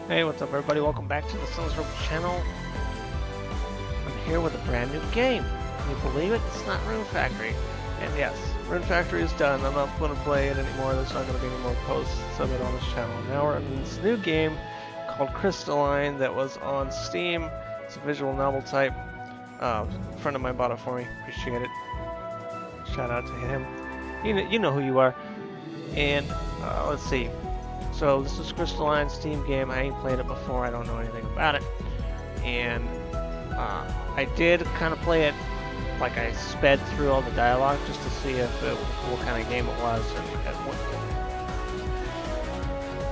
Hey, what's up everybody? Welcome back to the Rope channel. I'm here with a brand new game. Can you believe it? It's not Rune Factory. And yes, Rune Factory is done. I'm not going to play it anymore. There's not going to be any more posts of it on this channel. Now we're in this new game called Crystalline that was on Steam. It's a visual novel type. A friend of mine bought it for me. Appreciate it. Shout out to him. You know who you are. And let's see. So this is Crystalline Steam game. I ain't played it before. I don't know anything about it. And I did kind of play it like I sped through all the dialogue just to see what kind of game it was and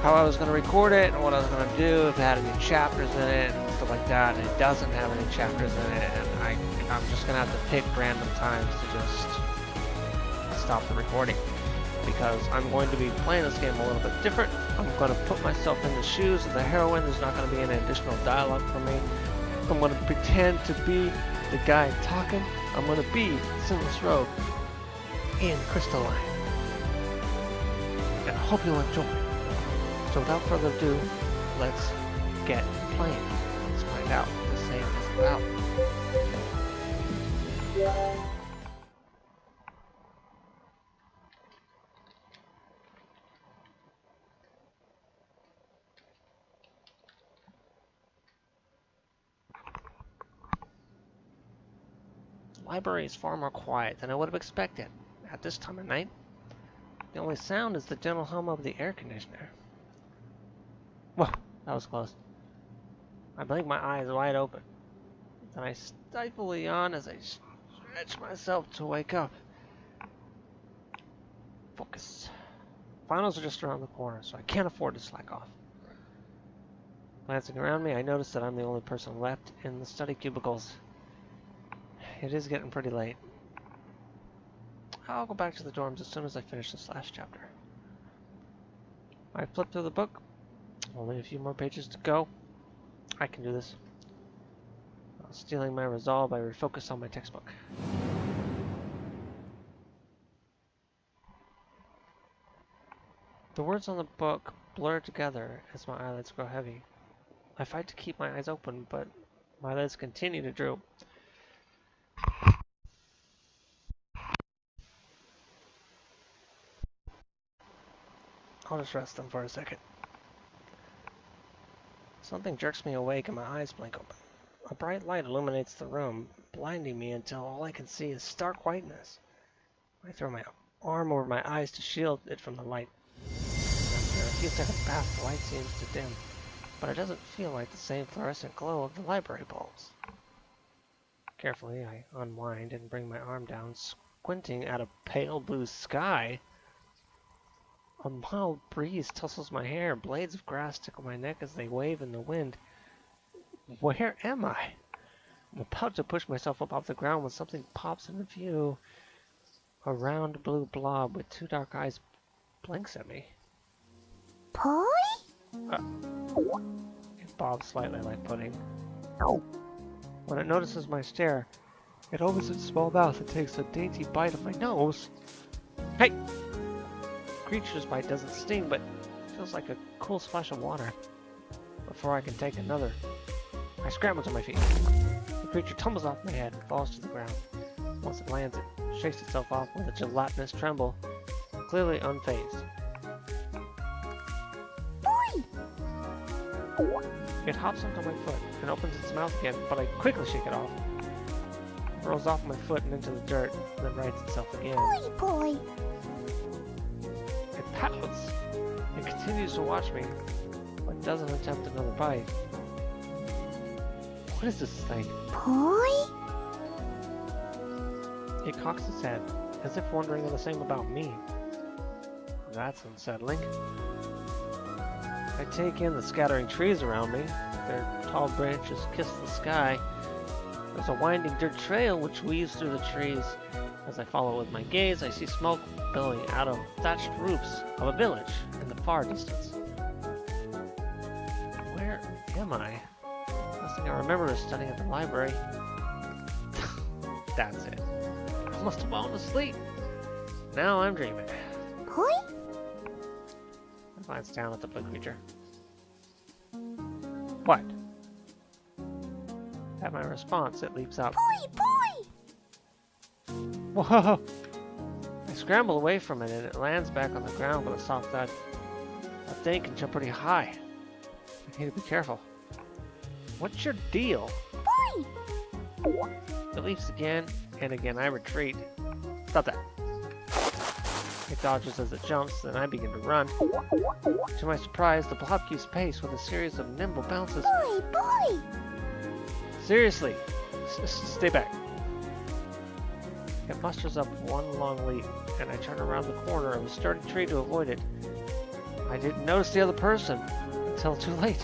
how I was going to record it and what I was going to do, if it had any chapters in it and stuff like that. And it doesn't have any chapters in it, and I'm just going to have to pick random times to just stop the recording, because I'm going to be playing this game a little bit different. I'm going to put myself in the shoes of the heroine. There's not going to be any additional dialogue for me. I'm going to pretend to be the guy talking. I'm going to be Sinless Rogue in Crystalline. And I hope you'll enjoy. So without further ado, let's get playing. Let's find out what this game is about. The library is far more quiet than I would have expected at this time of night. The only sound is the gentle hum of the air conditioner. Whoa, that was close. I blink my eyes wide open. Then I stifle a yawn as I stretch myself to wake up. Focus. Finals are just around the corner, so I can't afford to slack off. Glancing around me, I notice that I'm the only person left in the study cubicles. It is getting pretty late. I'll go back to the dorms as soon as I finish this last chapter. I flip through the book. Only a few more pages to go. I can do this. Stealing my resolve, I refocus on my textbook. The words on the book blur together as my eyelids grow heavy. I fight to keep my eyes open, but my lids continue to droop. I'll just rest them for a second. Something jerks me awake and my eyes blink open. A bright light illuminates the room, blinding me until all I can see is stark whiteness. I throw my arm over my eyes to shield it from the light. After a few seconds pass, the light seems to dim, but it doesn't feel like the same fluorescent glow of the library bulbs. Carefully, I unwind and bring my arm down, squinting at a pale blue sky. A mild breeze tussles my hair, blades of grass tickle my neck as they wave in the wind. Where am I? I'm about to push myself up off the ground when something pops into view. A round blue blob with two dark eyes blinks at me. Poi? It bobs slightly like pudding. When it notices my stare, it opens its small mouth and takes a dainty bite of my nose. Hey! The creature's bite doesn't sting, but feels like a cool splash of water. Before I can take another, I scramble to my feet. The creature tumbles off my head and falls to the ground. Once it lands, it shakes itself off with a gelatinous tremble, clearly unfazed. It hops onto my foot and opens its mouth again, but I quickly shake it off. It rolls off my foot and into the dirt, and then rights itself again. Poi. It pouts. It continues to watch me, but doesn't attempt another bite. What is this thing? Poi? It cocks its head, as if wondering the same about me. That's unsettling. I take in the scattering trees around me. Their tall branches kiss the sky. There's a winding dirt trail which weaves through the trees. As I follow with my gaze, I see smoke billowing out of thatched roofs of a village in the far distance. Where am I? Last thing I remember is studying at the library. That's it. I must have fallen asleep. Now I'm dreaming. Poi? I glance down at the blue creature. What? At my response, it leaps out. Boy! Whoa! I scramble away from it and it lands back on the ground with a soft thud. That thing can jump pretty high. I need to be careful. What's your deal? Boy! It leaps again and again. I retreat. Stop that. It dodges as it jumps, then I begin to run. To my surprise, the blob keeps pace with a series of nimble bounces. Boy! Seriously! Stay back. It musters up one long leap, and I turn around the corner of a sturdy tree to avoid it. I didn't notice the other person until too late.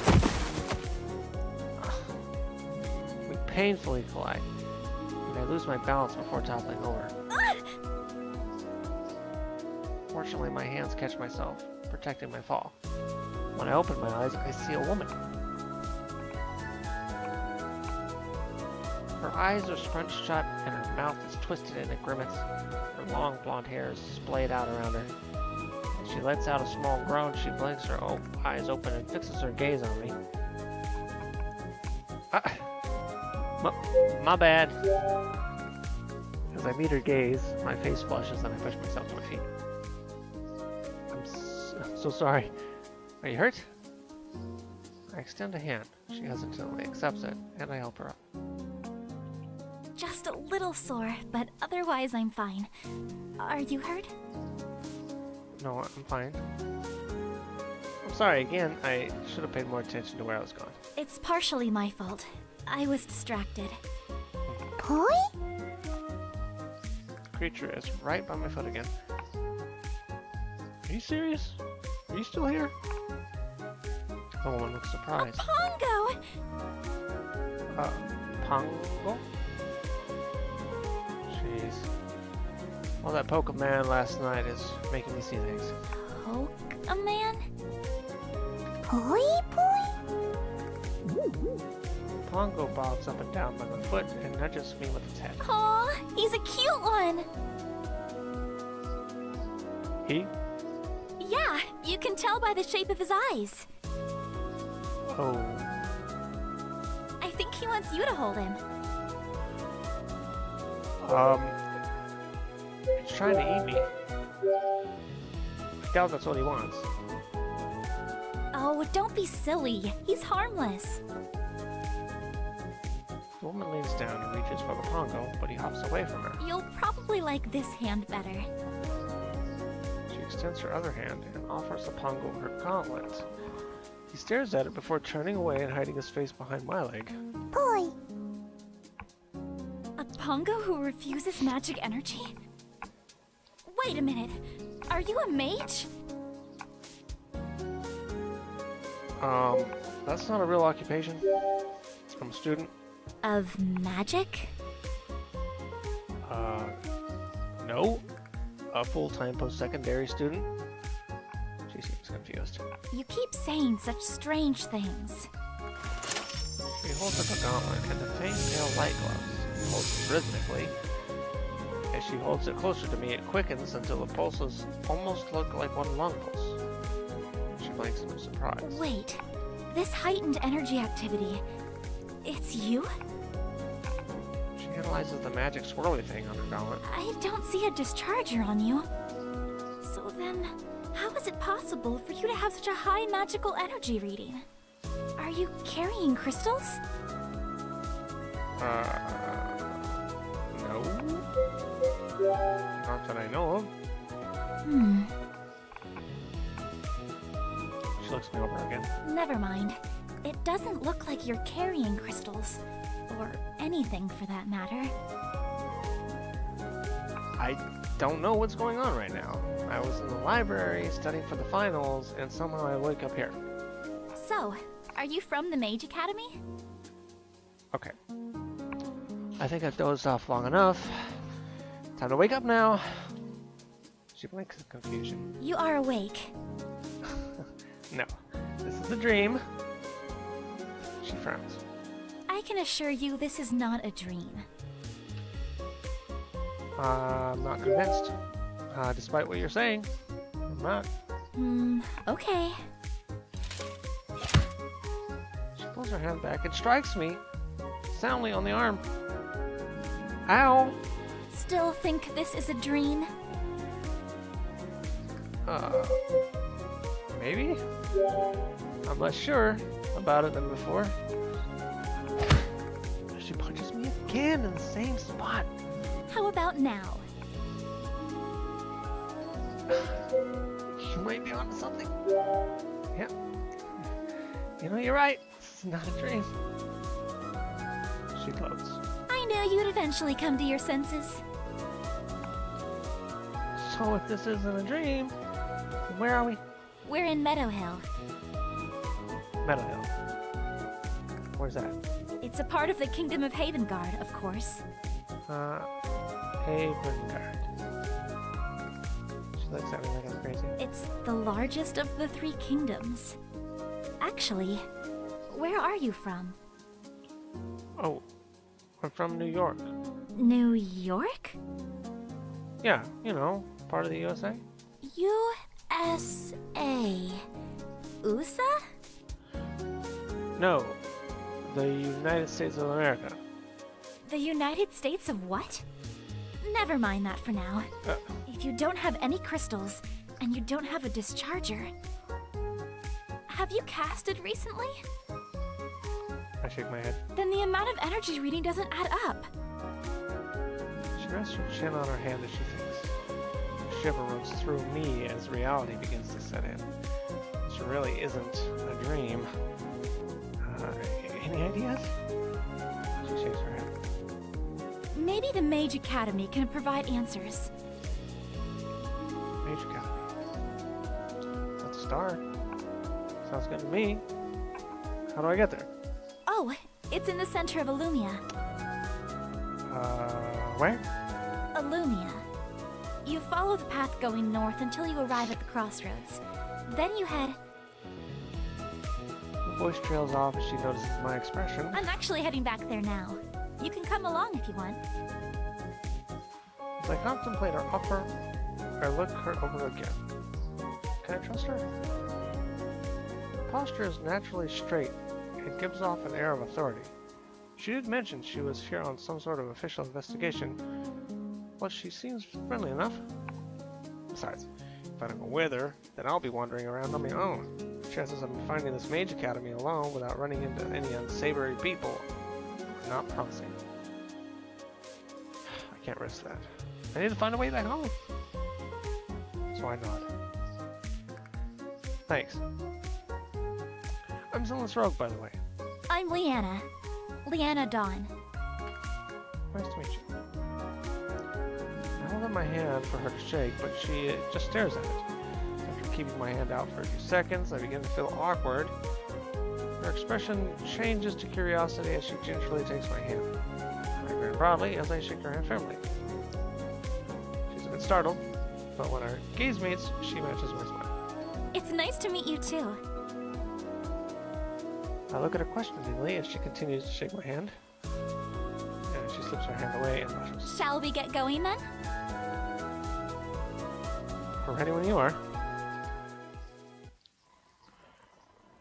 We painfully collide, and I lose my balance before toppling over. Fortunately, my hands catch myself, protecting my fall. When I open my eyes, I see a woman. Her eyes are scrunched shut, and her mouth is twisted in a grimace. Her long blonde hair is splayed out around her. As she lets out a small groan, she blinks her eyes open and fixes her gaze on me. My bad. As I meet her gaze, my face flushes and I push myself to my feet. I'm so sorry. Are you hurt? I extend a hand. She hesitantly accepts it, and I help her up. Just a little sore, but otherwise I'm fine. Are you hurt? No, I'm fine. I'm sorry again. I should have paid more attention to where I was going. It's partially my fault. I was distracted. Boy? Creature is right by my foot again. Are you serious? Are you still here? The woman looks surprised. Pongo! Pongo? Jeez. Well, that poke man last night is making me see things. Poke a man? Boy? Pongo bobs up and down by my foot and nudges me with its head. Aw, he's a cute one! He? Yeah, you can tell by the shape of his eyes. Oh. I think he wants you to hold him. He's trying to eat me. I doubt that's what he wants. Oh, don't be silly. He's harmless. The woman leans down and reaches for the Pongo, but he hops away from her. You'll probably like this hand better. She extends her other hand and offers the Pongo her gauntlet. He stares at it before turning away and hiding his face behind my leg. Boy! A Pongo who refuses magic energy? Wait a minute. Are you a mage? That's not a real occupation. I'm a student. Of magic? No. A full-time post-secondary student. She seems confused. You keep saying such strange things. She holds up a gauntlet and a faint pale light glows, pulses rhythmically. As she holds it closer to me, it quickens until the pulses almost look like one lung pulse. She blinks in surprise. Wait, this heightened energy activity, it's you? She analyzes the magic swirly thing on her gauntlet. I don't see a discharger on you. So then, how is it possible for you to have such a high magical energy reading? Are you carrying crystals? No. Not that I know of. She looks me over again. Never mind. It doesn't look like you're carrying crystals. Or anything for that matter. I don't know what's going on right now. I was in the library studying for the finals, and somehow I wake up here. So, are you from the Mage Academy? Okay. I think I've dozed off long enough. Time to wake up now. She blinks in confusion. You are awake. No, this is a dream. She frowns. I can assure you this is not a dream. I'm not convinced. Despite what you're saying, I'm not. Okay. She pulls pulls her hand back and strikes me soundly on the arm. Ow! Still think this is a dream? Maybe? I'm less sure about it than before. She punches me again in the same spot. How about now? You might be onto something. Yep. You know, you're right. This is not a dream. She gloats. I knew you'd eventually come to your senses. So if this isn't a dream, then where are we? We're in Meadow Hill. Meadow Hill. Where's that? It's a part of the Kingdom of Havengard, of course. Havengard. She looks at me like I'm crazy. It's the largest of the 3 kingdoms. Actually, where are you from? Oh, I'm from New York. New York? Yeah, you know, part of the USA. USA. USA? No, the United States of America. The United States of what? Never mind that for now. If you don't have any crystals, and you don't have a discharger... Have you casted recently? I shake my head. Then the amount of energy reading doesn't add up. She rests her chin on her hand as she thinks. A shiver runs through me as reality begins to set in. This really isn't a dream. Any ideas? She shakes her head. Maybe the Mage Academy can provide answers. Mage Academy. That's a start. Sounds good to me. How do I get there? Oh, it's in the center of Illumia. Where? Illumia. You follow the path going north until you arrive at the crossroads. Then you head... The voice trails off as she notices my expression. I'm actually heading back there now. You can come along if you want. As I contemplate her offer, I look her over again. Can I trust her? Her posture is naturally straight. It gives off an air of authority. She did mention she was here on some sort of official investigation. Well, she seems friendly enough. Besides, if I don't go with her, then I'll be wandering around on my own. Chances of me finding this Mage Academy alone without running into any unsavory people are not promising. I can't risk that. I need to find a way back home. So I nod. Thanks. I'm Zealous Rogue, by the way. I'm Leanna. Leanna Dawn. Nice to meet you. I hold out my hand for her to shake, but she just stares at it. After keeping my hand out for a few seconds, I begin to feel awkward. Her expression changes to curiosity as she gingerly takes my hand. I grin broadly as I shake her hand firmly. She's a bit startled, but when our gaze meets, she matches my smile. It's nice to meet you too. I look at her questioningly as she continues to shake my hand. And she slips her hand away and blushes. Shall we get going then? We're ready when you are.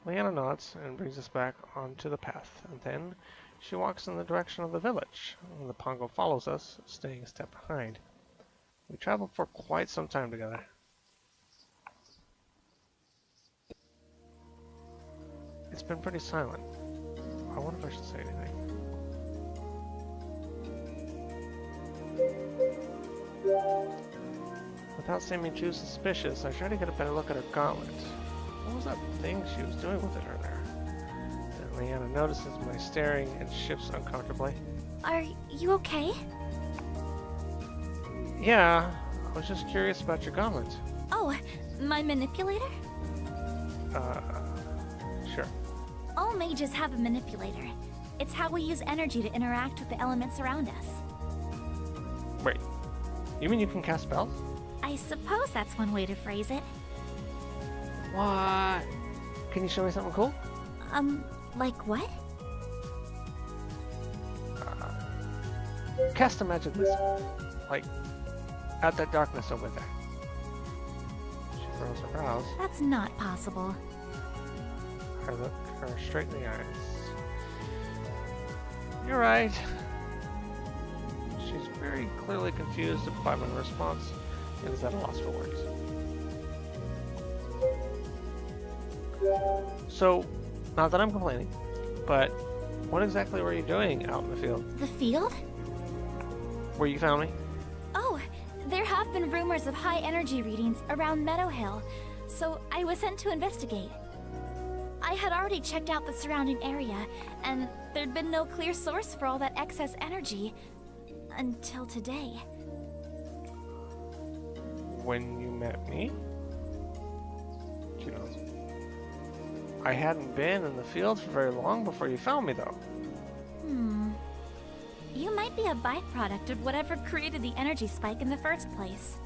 Leanna nods and brings us back onto the path, and then she walks in the direction of the village. The Pongo follows us, staying a step behind. We traveled for quite some time together. It's been pretty silent. I wonder if I should say anything. Without seeming too suspicious, I try to get a better look at her gauntlet. What was that thing she was doing with it earlier? And Leanna notices my staring and shifts uncomfortably. Are you okay? Yeah, I was just curious about your gauntlet. Oh, my manipulator? Sure. All mages have a manipulator. It's how we use energy to interact with the elements around us. Wait, you mean you can cast spells? I suppose that's one way to phrase it. What? Can you show me something cool? Like what? Cast a magic missile. Like, out that darkness over there. She furrows her brows. That's not possible. I look her straight in the eyes. You're right. She's very clearly confused by my response and is at a loss for words. So, not that I'm complaining, but what exactly were you doing out in the field? The field? Where you found me? Oh, there have been rumors of high energy readings around Meadow Hill, so I was sent to investigate. I had already checked out the surrounding area, and there'd been no clear source for all that excess energy until today. When you met me? She knows. I hadn't been in the field for very long before you found me, though. You might be a byproduct of whatever created the energy spike in the first place.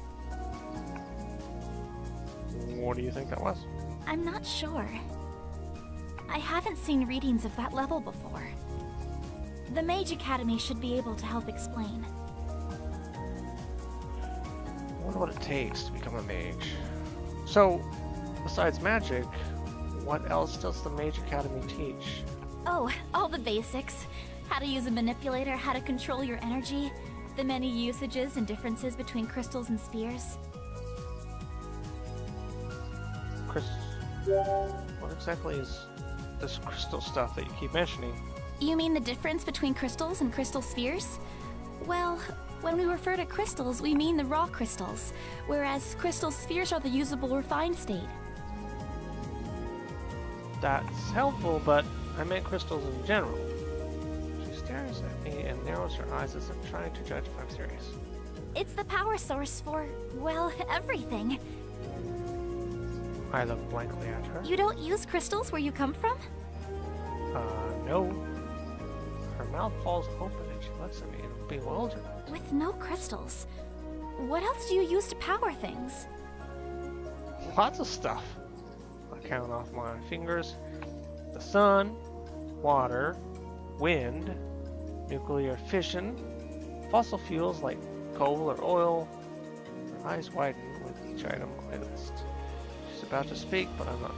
What do you think that was? I'm not sure. I haven't seen readings of that level before. The Mage Academy should be able to help explain. I wonder what it takes to become a mage. So, besides magic, what else does the Mage Academy teach? Oh, all the basics. How to use a manipulator, how to control your energy, the many usages and differences between crystals and spheres. What exactly is this crystal stuff that you keep mentioning? You mean the difference between crystals and crystal spheres? Well, when we refer to crystals, we mean the raw crystals, whereas crystal spheres are the usable refined state. That's helpful, but I meant crystals in general. She stares at me and narrows her eyes as if trying to judge if I'm serious. It's the power source for, well, everything. I look blankly at her. You don't use crystals where you come from? No. Her mouth falls open and she looks at me in bewilderment. With no crystals, what else do you use to power things? Lots of stuff. I count off my fingers. The sun, water, wind, nuclear fission, fossil fuels like coal or oil. Her eyes widen with each item on my list. She's about to speak, but I'm not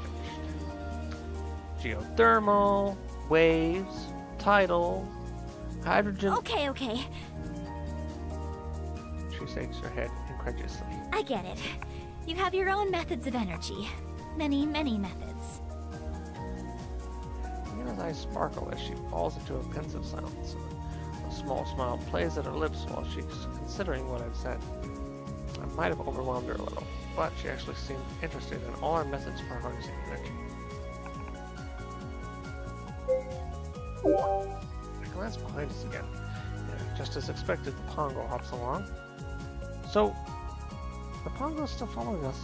finished. Geothermal, waves, tidal, hydrogen... Okay. She shakes her head incredulously. I get it. You have your own methods of energy. Many methods. Nina's eyes sparkle as she falls into a pensive silence. A small smile plays at her lips while she's considering what I've said. I might have overwhelmed her a little, but she actually seemed interested in all our methods for harnessing energy. I glance behind us again, and just as expected, the Pongo hops along. So, the Pongo's still following us.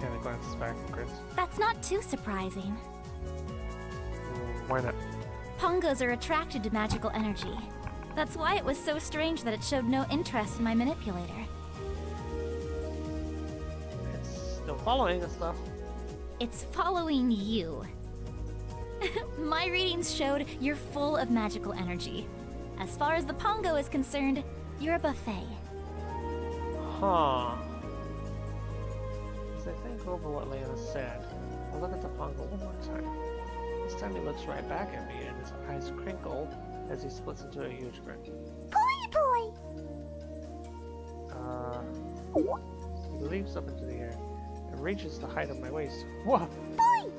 Hannah glances back and grins. That's not too surprising. Why not? Pongos are attracted to magical energy. That's why it was so strange that it showed no interest in my manipulator. It's still following us, though. It's following you. My readings showed you're full of magical energy. As far as the Pongo is concerned, you're a buffet. Huh. As I think over what Leanna said, I look at the Pongo one more time. This time he looks right back at me and his eyes crinkle as he splits into a huge grin. Poi! He leaps up into the air and reaches the height of my waist. Whoa! Poi!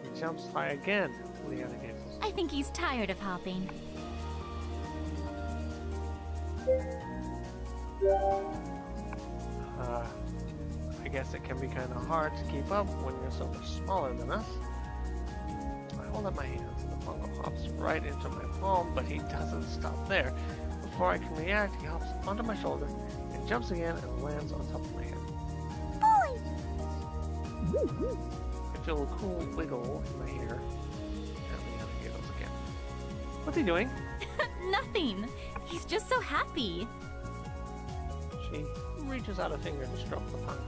He jumps high again, Leanna giggles. I think he's tired of hopping. I guess it can be kind of hard to keep up when you're so much smaller than us. I hold up my hands and the Pongo hops right into my palm, but he doesn't stop there. Before I can react, he hops onto my shoulder and jumps again and lands on top of my head. Boy! I feel a cool wiggle in my hair, and Leanna giggles again. What's he doing? Nothing. He's just so happy. She reaches out a finger to stroke the Pongo,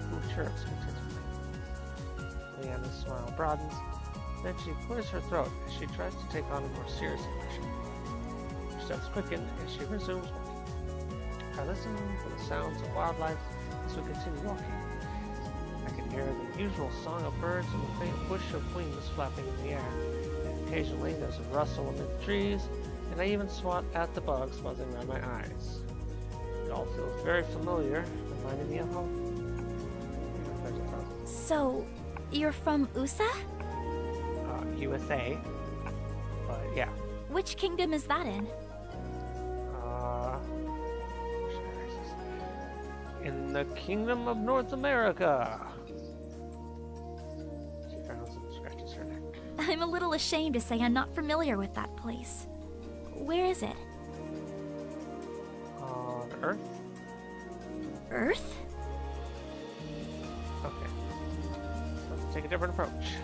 who chirps contentedly. Leanna's smile broadens, then she clears her throat as she tries to take on a more serious expression. Her steps quicken as she resumes walking. I listen for the sounds of wildlife as we continue walking. I can hear the usual song of birds and the faint whoosh of wings flapping in the air, and Occasionally, there's a rustle amid the trees, and I even swat at the bugs buzzing around my eyes. It all feels very familiar, reminding me of home. So, you're from USA? USA. But yeah. Which kingdom is that in? In the Kingdom of North America. She frowns and scratches her neck. I'm a little ashamed to say I'm not familiar with that place. Where is it? On Earth? Earth? Okay. Let's take a different approach.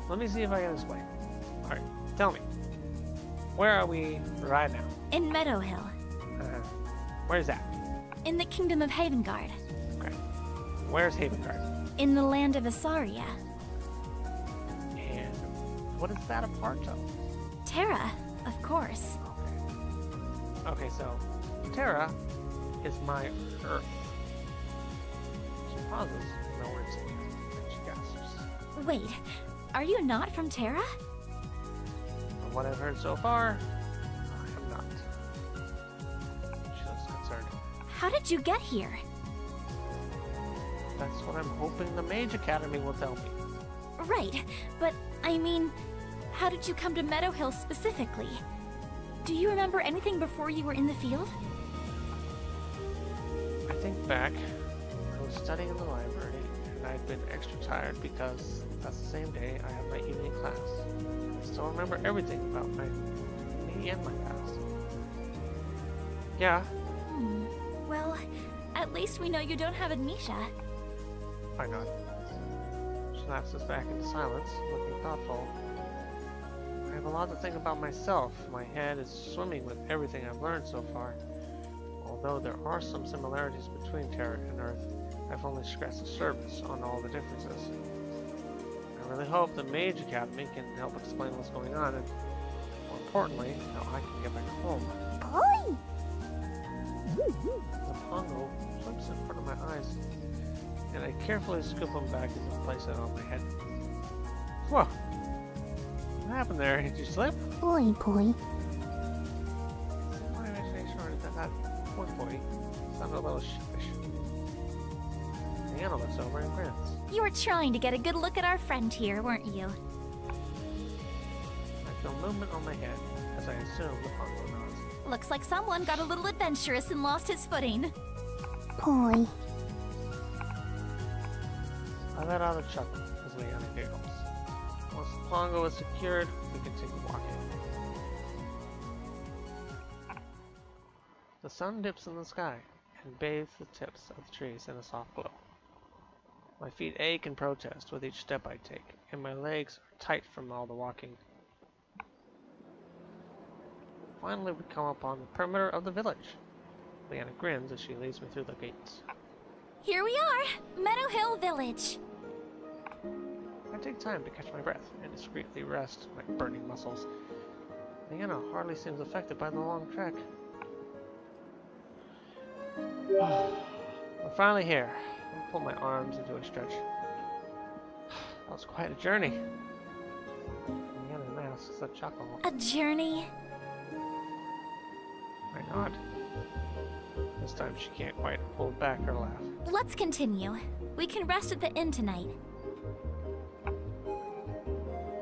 Let me see if I can explain. Alright, tell me. Where are we right now? In Meadow Hill. Where's that? In the Kingdom of Havengard. Okay. Where's Havengard? In the land of Asaria. And what is that a part of? Terra, of course. Okay, so Terra is my Earth. She pauses, no words again, and she gasps. Wait, are you not from Terra? From what I've heard so far, I am not. She looks concerned. How did you get here? That's what I'm hoping the Mage Academy will tell me. Right, but I mean, how did you come to Meadow Hill specifically? Do you remember anything before you were in the field? I think back, I was studying in the library, and I'd been extra tired because that's the same day I had my evening class. I still remember everything about me and my past. Yeah. Well, at least we know you don't have amnesia. Why not? She lapses back into silence, looking thoughtful. I have a lot to think about myself. My head is swimming with everything I've learned so far. Although there are some similarities between Terra and Earth, I've only scratched the surface on all the differences. I really hope the Mage Academy can help explain what's going on, and more importantly, how I can get back home. Boy! The pongo flips in front of my eyes, and I carefully scoop him back and place it on my head. Whoa! What happened there? Did you slip? Boy. My imagination already said that. Boy. Sounded a little sheepish. Diana looks over and grins. You were trying to get a good look at our friend here, weren't you? I feel movement on my head as I assume the pongo nods. Looks like someone got a little adventurous and lost his footing. Boy. I let out a chuckle as Leanna giggles. Once the pongo is secured, we continue walking. The sun dips in the sky and bathes the tips of the trees in a soft glow. My feet ache in protest with each step I take, and my legs are tight from all the walking. Finally, we come upon the perimeter of the village. Leanna grins as she leads me through the gates. Here we are, Meadow Hill Village. I take time to catch my breath and discreetly rest my burning muscles. Leanna hardly seems affected by the long trek. We're finally here. I pull my arms into a stretch. That was quite a journey. Leanna masks a chuckle. A journey? I nod. This time she can't quite hold back her laugh. Let's continue. We can rest at the inn tonight.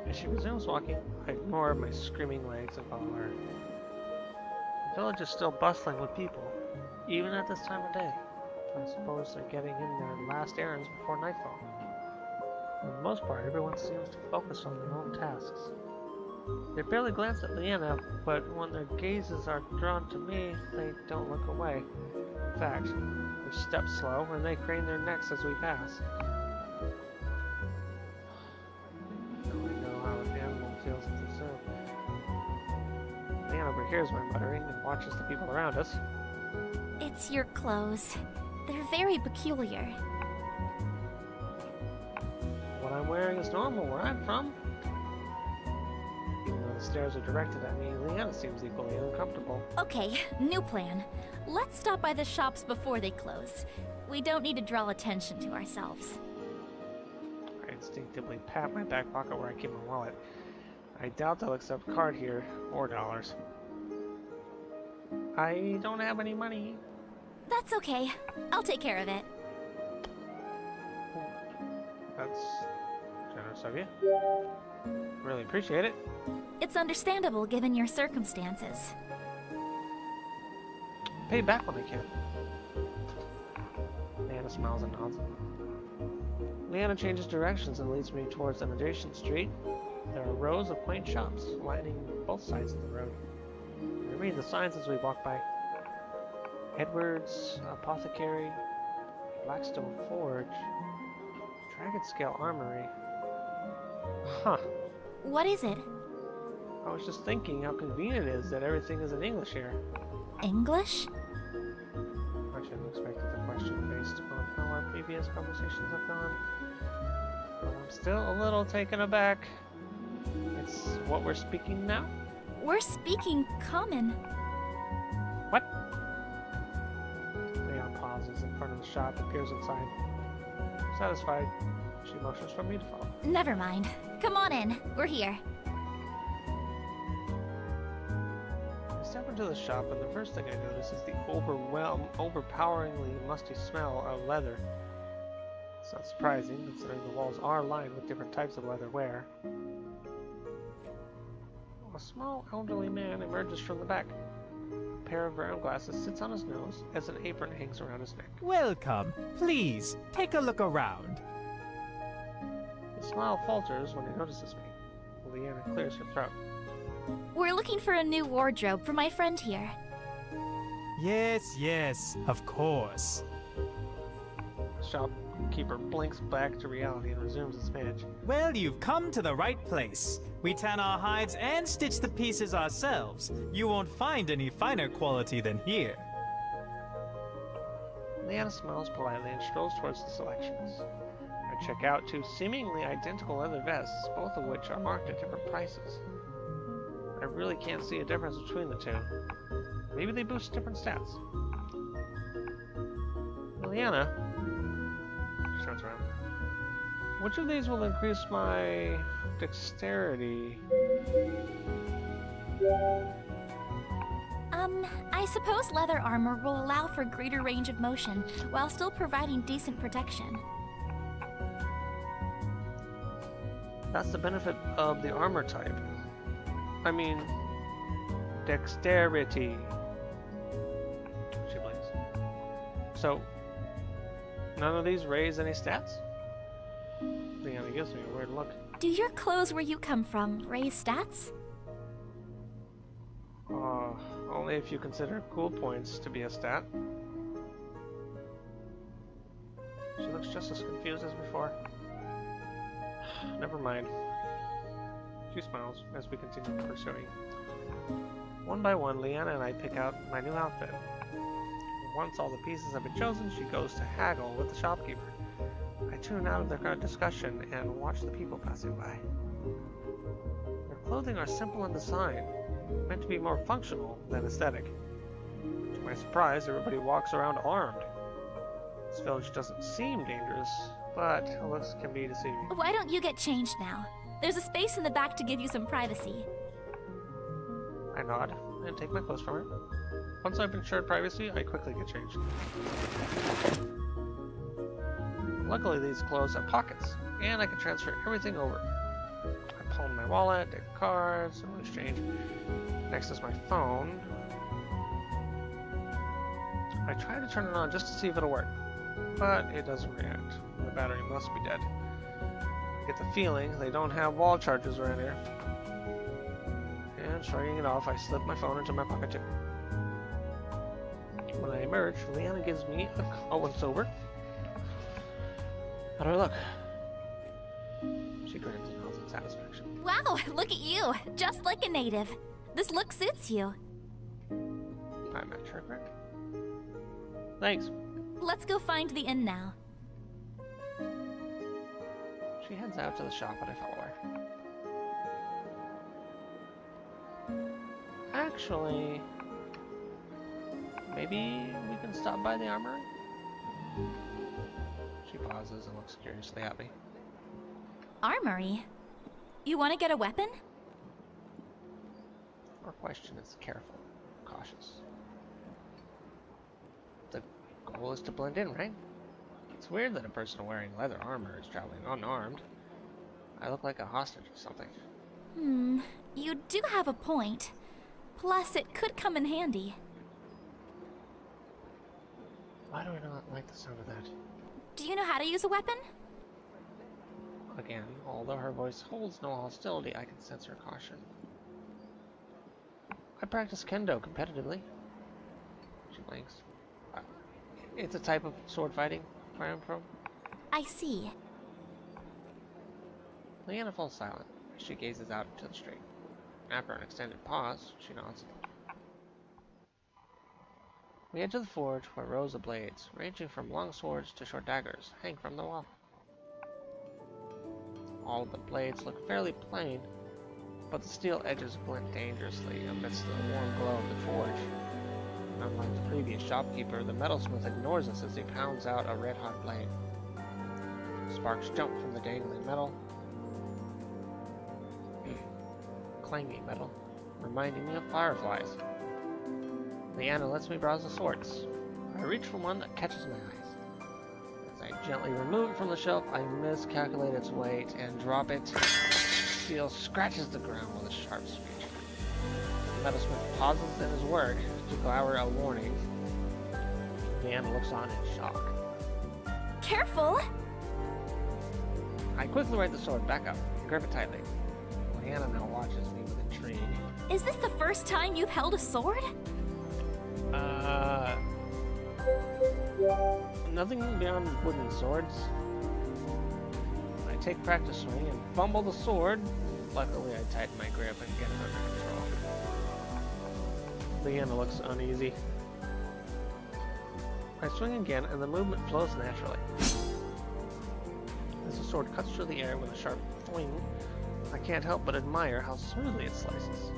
As she resumes walking, I ignore my screaming legs and follow her. The village is still bustling with people, even at this time of day. I suppose they're getting in their last errands before nightfall. For the most part, everyone seems to focus on their own tasks. They barely glance at Leanna, but when their gazes are drawn to me, they don't look away. In fact, their steps slow and they crane their necks as we pass. I know how an animal feels at the zoo. Leanna overhears my muttering and watches the people around us. It's your clothes. They're very peculiar. What I'm wearing is normal where I'm from. Even though the stares are directed at me, Leanna seems equally uncomfortable. Okay, new plan. Let's stop by the shops before they close. We don't need to draw attention to ourselves. I instinctively pat my back pocket where I keep my wallet. I I doubt they'll accept card here, or dollars. I don't have any money. That's okay. I'll take care of it. That's generous of you. Really appreciate it. It's understandable given your circumstances. Pay back when I can. Leanna smiles and nods. Leanna changes directions and leads me towards an adjacent street. There are rows of quaint shops lining both sides of the road. We read the signs as we walk by. Edwards, Apothecary, Blackstone Forge, Dragon Scale Armory. Huh. What is it? I was just thinking how convenient it is that everything is in English here. English? I should have expected the question based on how our previous conversations have gone. But I'm still a little taken aback. It's what we're speaking now? We're speaking common. What? Leon pauses in front of the shop and peers inside. Satisfied, she motions for me to follow. Never mind. Come on in. We're here. I step into the shop and the first thing I notice is the overpoweringly musty smell of leather. It's not surprising, considering the walls are lined with different types of leather wear. A small elderly man emerges from the back. A pair of round glasses sits on his nose as an apron hangs around his neck. Welcome. Please, take a look around. His smile falters when he notices me. Leanna clears her throat. We're looking for a new wardrobe for my friend here. Yes, of course. The shopkeeper blinks back to reality and resumes his manage. Well, you've come to the right place. We tan our hides and stitch the pieces ourselves. You won't find any finer quality than here. Leanna smiles politely and strolls towards the selections. I check out two seemingly identical leather vests, both of which are marked at different prices. I really can't see a difference between the two. Maybe they boost different stats. Leanna, she turns around. Which of these will increase my dexterity? I suppose leather armor will allow for greater range of motion while still providing decent protection. That's the benefit of the armor type. I mean, dexterity. She blinks. So, none of these raise any stats? Leanna gives me a weird look. Do your clothes where you come from raise stats? Only if you consider cool points to be a stat. She looks just as confused as before. Never mind. She smiles as we continue pursuing. One by one, Leanna and I pick out my new outfit. Once all the pieces have been chosen, she goes to haggle with the shopkeeper. I tune out of their discussion and watch the people passing by. Their clothing are simple in design, meant to be more functional than aesthetic. To my surprise, everybody walks around armed. This village doesn't seem dangerous, but looks can be deceiving. Why don't you get changed now? There's a space in the back to give you some privacy. I nod and take my clothes from her. Once I've ensured privacy, I quickly get changed. Luckily, these clothes have pockets, and I can transfer everything over. I palm my wallet, deck of cards, and loose change. Next is my phone. I try to turn it on just to see if it'll work, but it doesn't react. The battery must be dead. I get the feeling they don't have wall chargers around here. And shrugging it off, I slip my phone into my pocket too. When I emerge, Leanna gives me a once-over. How do I look? She grins and nods in satisfaction. Wow, look at you! Just like a native. This look suits you. I match her grin. Thanks. Let's go find the inn now. She heads out to the shop and I follow her. Actually, maybe we can stop by the armory? She pauses and looks curiously at me. Armory? You want to get a weapon? Our question is careful, cautious. The goal is to blend in, right? It's weird that a person wearing leather armor is traveling unarmed. I look like a hostage or something. You do have a point. Plus, it could come in handy. Why do I not like the sound of that? Do you know how to use a weapon? Again, although her voice holds no hostility, I can sense her caution. I practice kendo competitively. She blinks. It's a type of sword fighting where I'm from. I see. Leanna falls silent as she gazes out into the street. After an extended pause, she nods. We head to the forge where rows of blades, ranging from long swords to short daggers, hang from the wall. All of the blades look fairly plain, but the steel edges glint dangerously amidst the warm glow of the forge. Unlike the previous shopkeeper, the metalsmith ignores us as he pounds out a red-hot blade. Sparks jump from the dangling metal, clanging metal, reminding me of fireflies. Leanna lets me browse the swords. I reach for one that catches my eyes. As I gently remove it from the shelf, I miscalculate its weight and drop it. The steel scratches the ground with a sharp screech. The metalsmith pauses in his work to glower a warning. Leanna looks on in shock. Careful! I quickly right the sword back up and grip it tightly. Leanna now watches me with intrigue. Is this the first time you've held a sword? Nothing beyond wooden swords. I take practice swing and fumble the sword. Luckily, I tighten my grip and get it under control. Leanna looks uneasy. I swing again and the movement flows naturally. As the sword cuts through the air with a sharp thwing, I can't help but admire how smoothly it slices.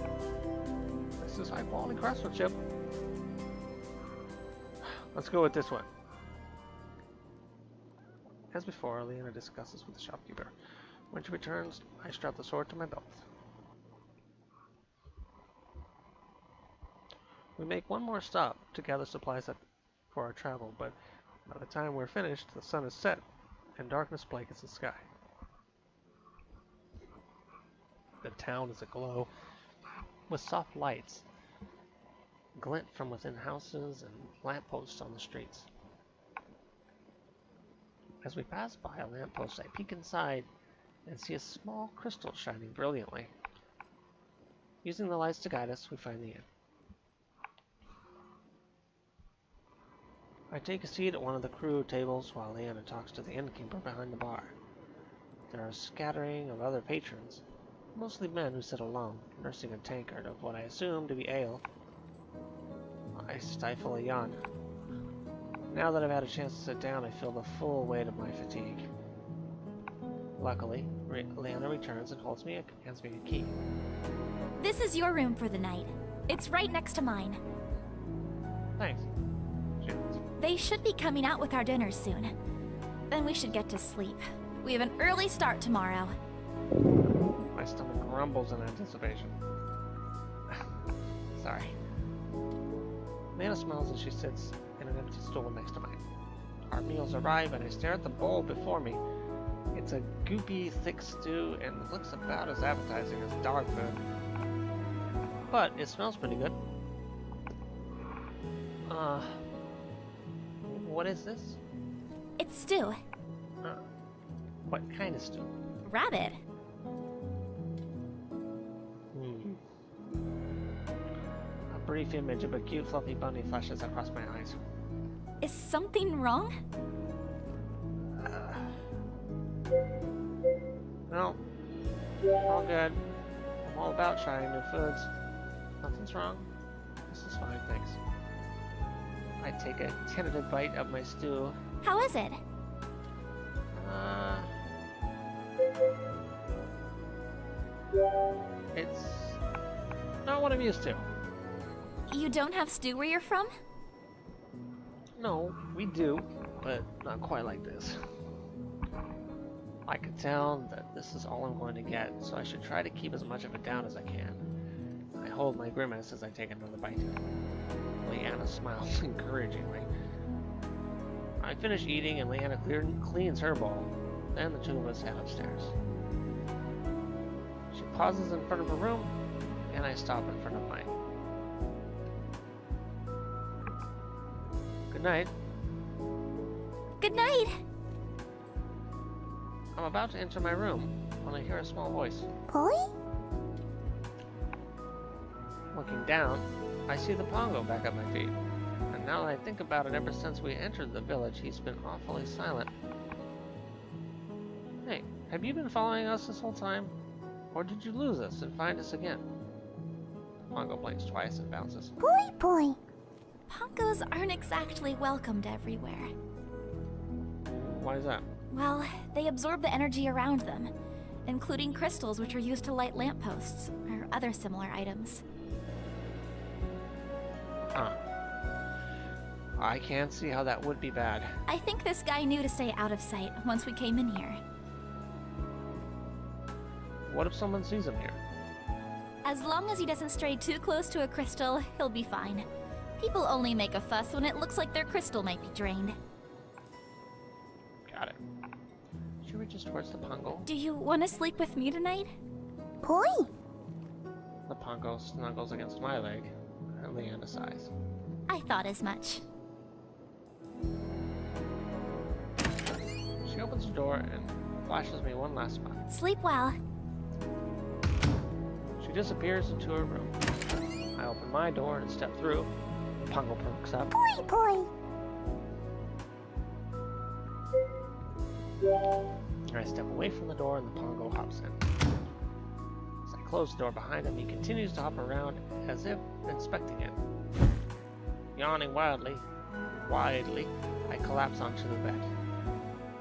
This is high-quality craftsmanship. Let's go with this one. As before, Leanna discusses with the shopkeeper. When she returns, I strap the sword to my belt. We make one more stop to gather supplies for our travel, but by the time we're finished, the sun is set and darkness blankets the sky. The town is aglow with soft lights glint from within houses and lampposts on the streets. As we pass by a lamppost, I peek inside and see a small crystal shining brilliantly. Using the lights to guide us, we find the inn. I take a seat at one of the crew tables while Leanna talks to the innkeeper behind the bar. There are a scattering of other patrons, mostly men who sit alone, nursing a tankard of what I assume to be ale. I stifle a yawn. Now that I've had a chance to sit down, I feel the full weight of my fatigue. Luckily, Leanna returns and hands me a key. This is your room for the night. It's right next to mine. Thanks. She nods. They should be coming out with our dinner soon. Then we should get to sleep. We have an early start tomorrow. My stomach grumbles in anticipation. Sorry. Leanna smiles as she sits in an empty stool next to mine. Our meals arrive and I stare at the bowl before me. It's a goopy, thick stew and looks about as appetizing as dog food. But it smells pretty good. What is this? It's stew. What kind of stew? Rabbit. A brief image of a cute, fluffy bunny flashes across my eyes. Is something wrong? No. All good. I'm all about trying new foods. Nothing's wrong. This is fine, thanks. I take a tentative bite of my stew. How is it? It's not what I'm used to. You don't have stew where you're from? No, we do, but not quite like this. I can tell that this is all I'm going to get, so I should try to keep as much of it down as I can. I hold my grimace as I take another bite. Leanna smiles encouragingly. I finish eating and Leanna cleans her bowl. Then the two of us head upstairs. She pauses in front of her room, and I stop in front of mine. Good night. Good night! I'm about to enter my room when I hear a small voice. Boy? Looking down, I see the Pongo back at my feet. And now that I think about it, ever since we entered the village, he's been awfully silent. Hey, have you been following us this whole time? Or did you lose us and find us again? The Pongo blinks twice and bounces. Boy. Pongos aren't exactly welcomed everywhere. Why is that? Well, they absorb the energy around them, including crystals which are used to light lampposts, or other similar items. Huh. I can't see how that would be bad. I think this guy knew to stay out of sight once we came in here. What if someone sees him here? As long as he doesn't stray too close to a crystal, he'll be fine. People only make a fuss when it looks like their crystal might be drained. Got it. She reaches towards the Pongo. Do you want to sleep with me tonight? Boy. The Pongo snuggles against my leg, and Leanna sighs. I thought as much. She opens the door and flashes me one last smile. Sleep well. She disappears into her room. I open my door and step through. The Pongo perks up. Boy. I step away from the door and the Pongo hops in. As I close the door behind him, he continues to hop around as if inspecting it. Yawning wildly, I collapse onto the bed.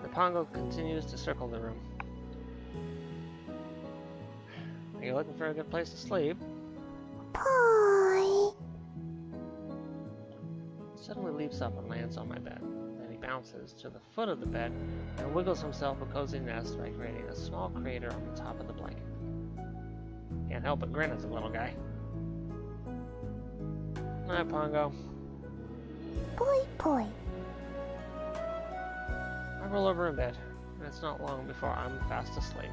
The Pongo continues to circle the room. Are you looking for a good place to sleep? Boy. He suddenly leaps up and lands on my bed. Then he bounces to the foot of the bed and wiggles himself a cozy nest by creating a small crater on the top of the blanket. Can't help but grin at the little guy. Night, Pongo. Boy. I roll over in bed, and it's not long before I'm fast asleep.